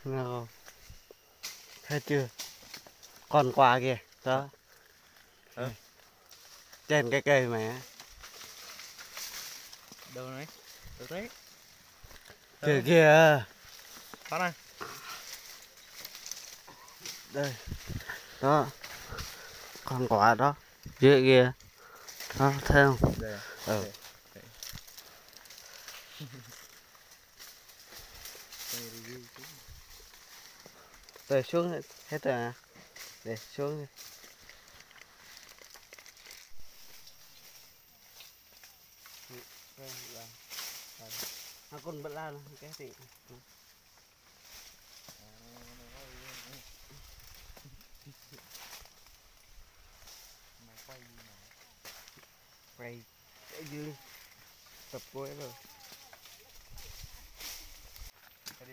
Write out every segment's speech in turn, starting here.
Ngon. Thấy chưa? Còn quả kìa. Đó. Trên cái cây mà. Đâu này? Đâu đấy? Kìa kìa. Phát này. Đây. Đó. Còn quả đó. Dưới kìa. Đó, thấy không? Đây. Ừ. Đây. Rồi xuống hết rồi à? Để xuống đi. Nó còn bật la cái gì? Quay ở dưới tập cuối rồi.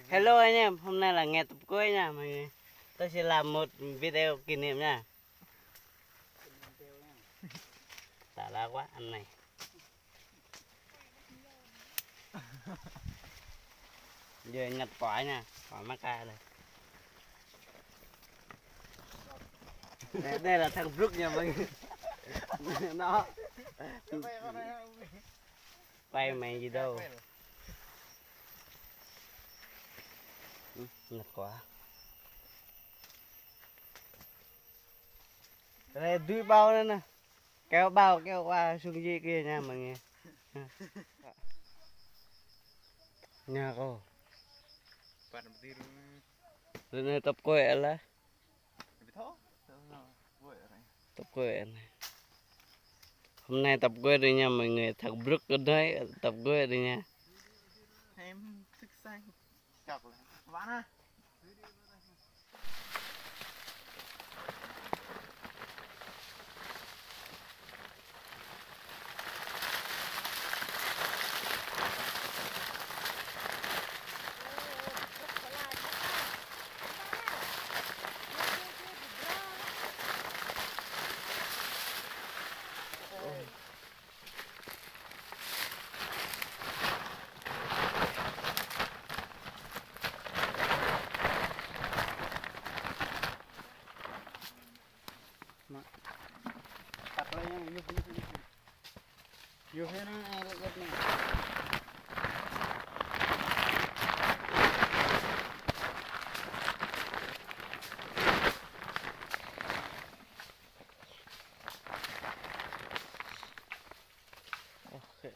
Hello anh em, hôm nay là ngày tập cuối nha mọi người. Tôi sẽ làm một video kỷ niệm nha. Xả lá quá ăn này. Giờ nhặt quả nha, quả maca đây. Đây là thằng Brook nha mọi người. Nó quay mày gì đâu. Nhặt quả. Đây đuôi bao nữa nè. Kéo bao kéo qua xuống dưới kia nha mọi người. Nha cô. Rồi tập quệ là. Tập quệ này. Hôm nay tập quê rồi nha mọi người, thật rất có đấy tập quê rồi nha. Em thức xanh. Chọc lại. Vãn á. Tắt lên nha, vô hết nó ai lật này. Okay.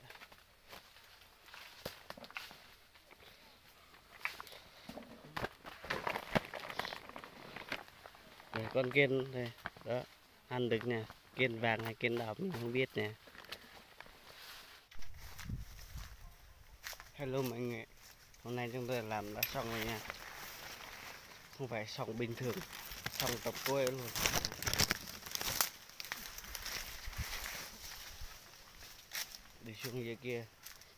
Để con kiên đây, đó, ăn được nè, kiên vàng hay kiên đỏ mình không biết nè. Hello mọi người, hôm nay chúng tôi làm đã xong rồi nha. Không phải xong bình thường, xong tập quê luôn. Đi xuống dưới kia,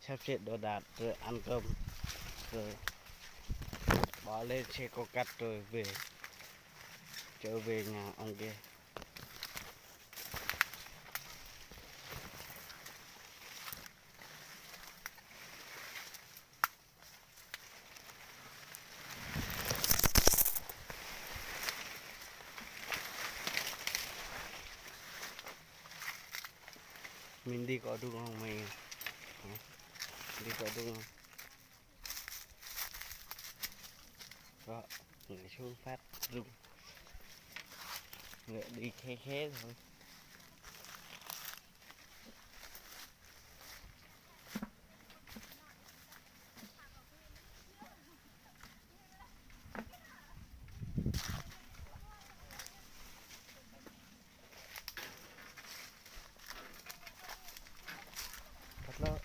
sắp xếp đồ đạc rồi ăn cơm, rồi bỏ lên xe cô cắt rồi về, trở về nhà ông kia. Mình đi có đúng không mày? Đi có đúng không? Đó, nhảy xuống phát rung. Ngựa đi khe khé thôi. Thật đó.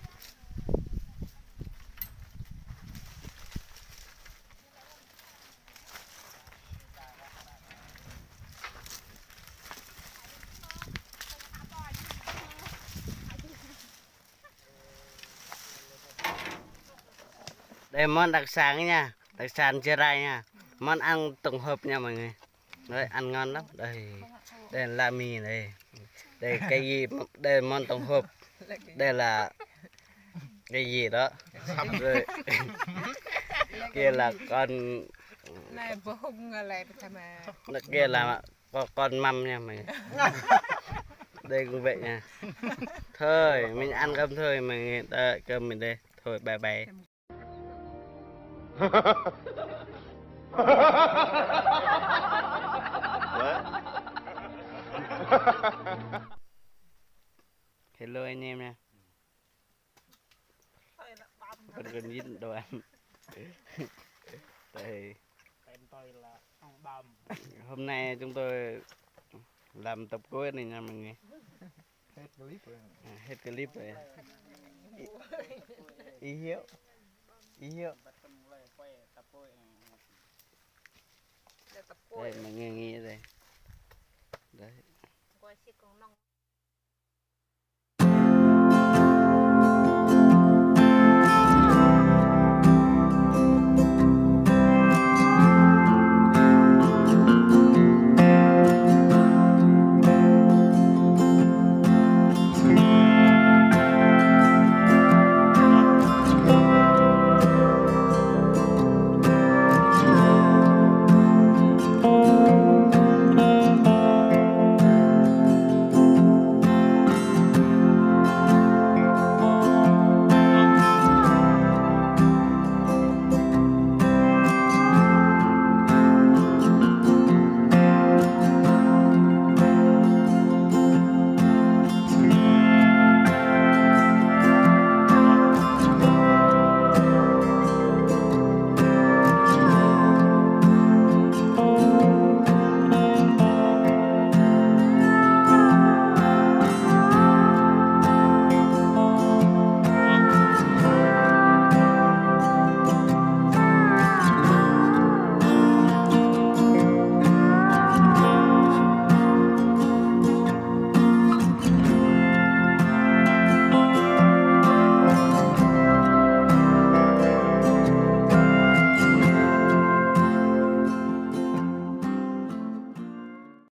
Đây món đặc sản nha, đặc sản chè rai nha, món ăn tổng hợp nha mọi người. Đấy, ăn ngon lắm. Đây, đây là mì này, đây cái gì, đây là món tổng hợp, đây là cái gì đó, rồi kia là con Này bố hung lại thà mà. Nó kia là con mâm nha mày. Đây cũng vậy nha. Thôi mình ăn cơm thôi mà cơm mình đây. Thôi bye bye. Hello anh em nha. Vẫn còn ít đồ ăn. Đây. Hôm nay chúng tôi làm tập cuối này nha mọi người. Hết clip rồi. Hết clip rồi. Ý hiệu. Ý hiệu. Đây mọi người